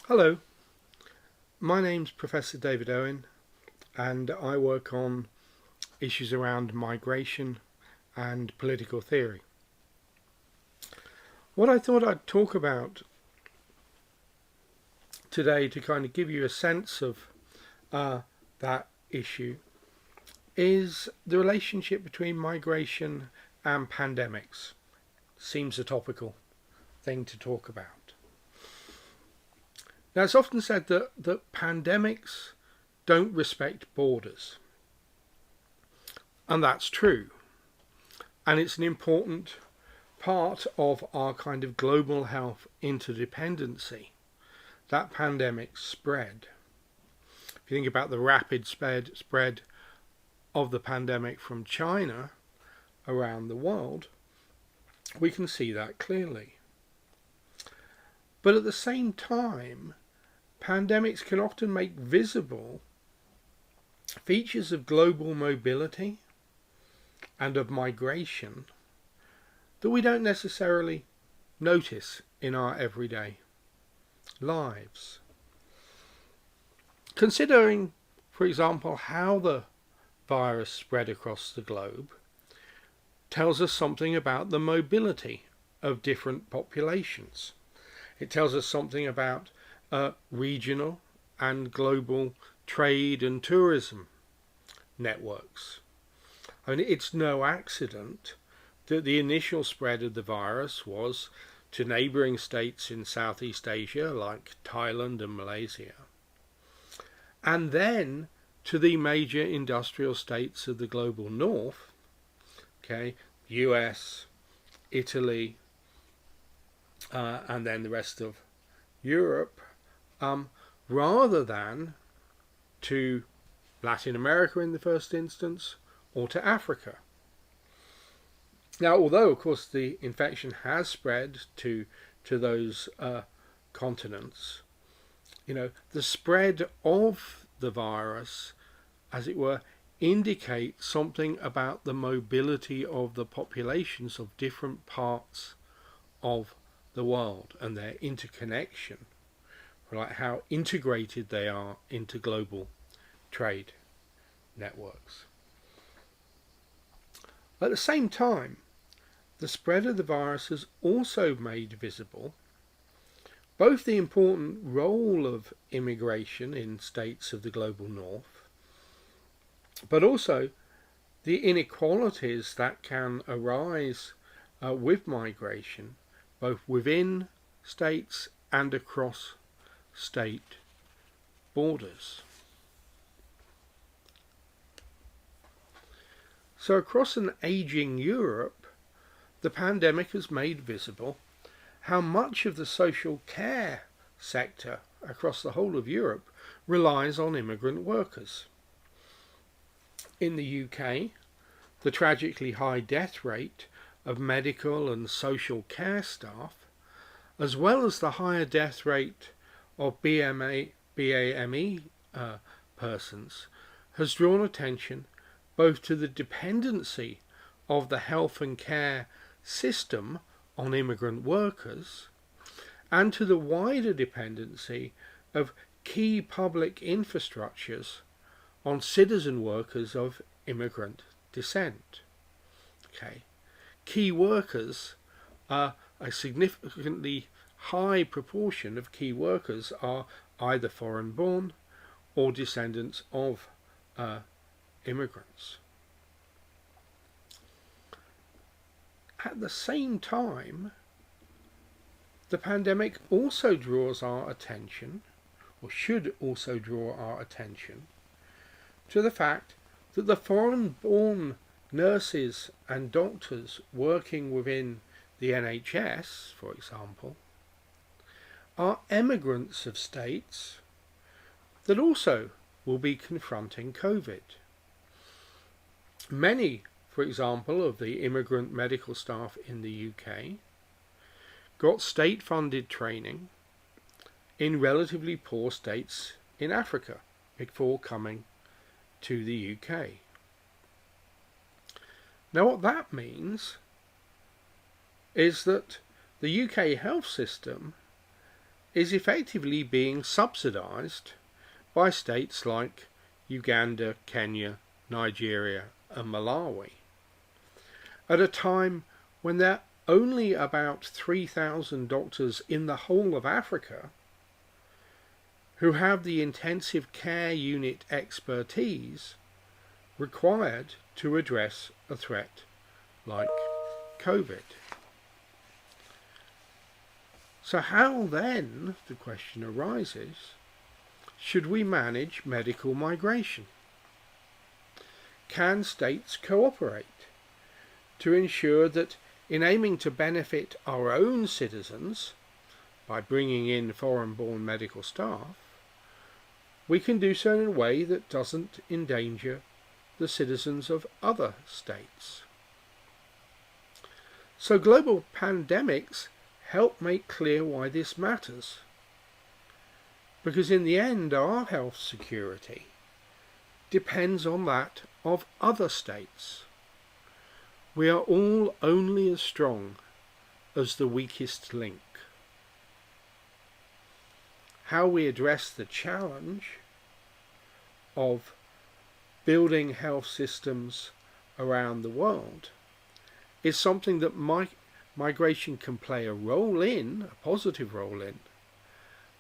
Hello, my name's Professor David Owen, and I work on issues around migration and political theory. What I thought I'd talk about today to kind of give you a sense of that issue is the relationship between migration and pandemics. Seems a topical thing to talk about. Now, it's often said that pandemics don't respect borders. And that's true. And it's an important part of our kind of global health interdependency, that pandemic spread. If you think about the rapid spread of the pandemic from China around the world, we can see that clearly. But at the same time, pandemics can often make visible features of global mobility and of migration that we don't necessarily notice in our everyday lives. Considering, for example, how the virus spread across the globe tells us something about the mobility of different populations. It tells us something about regional and global trade and tourism networks. I mean, it's no accident that the initial spread of the virus was to neighbouring states in Southeast Asia like Thailand and Malaysia, and then to the major industrial states of the global north, US, Italy, and then the rest of Europe, rather than to Latin America in the first instance or to Africa. Now, although of course the infection has spread to those continents, the spread of the virus, as it were, indicates something about the mobility of the populations of different parts of the world and their interconnection, like how integrated they are into global trade networks. At the same time, the spread of the virus has also made visible both the important role of immigration in states of the global north, but also the inequalities that can arise with migration, both within states and across state borders. So across an ageing Europe, the pandemic has made visible how much of the social care sector across the whole of Europe relies on immigrant workers. In the UK, the tragically high death rate of medical and social care staff, as well as the higher death rate of BAME persons, has drawn attention both to the dependency of the health and care system on immigrant workers and to the wider dependency of key public infrastructures on citizen workers of immigrant descent. Key workers are a significantly high proportion of key workers are either foreign born or descendants of immigrants. At the same time, the pandemic also draws our attention, or should also draw our attention, to the fact that the foreign-born nurses and doctors working within the NHS, for example, are emigrants of states that also will be confronting COVID. Many, for example, of the immigrant medical staff in the UK got state-funded training in relatively poor states in Africa before coming to the UK. Now, what that means is that the UK health system is effectively being subsidized by states like Uganda, Kenya, Nigeria and Malawi, at a time when there are only about 3,000 doctors in the whole of Africa who have the intensive care unit expertise required to address a threat like COVID. So how then, the question arises, should we manage medical migration? Can states cooperate to ensure that in aiming to benefit our own citizens by bringing in foreign-born medical staff, we can do so in a way that doesn't endanger the citizens of other states? So global pandemics help make clear why this matters. Because in the end, our health security depends on that of other states. We are all only as strong as the weakest link. How we address the challenge of building health systems around the world is something that migration can play a role in, a positive role in,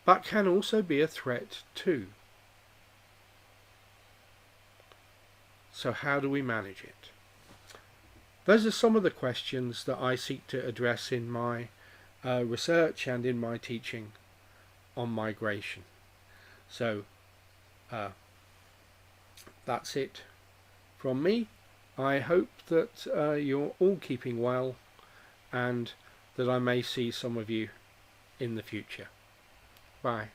but can also be a threat too. So how do we manage it? Those are some of the questions that I seek to address in my research and in my teaching on migration. So that's it from me. I hope that you're all keeping well and that I may see some of you in the future. Bye.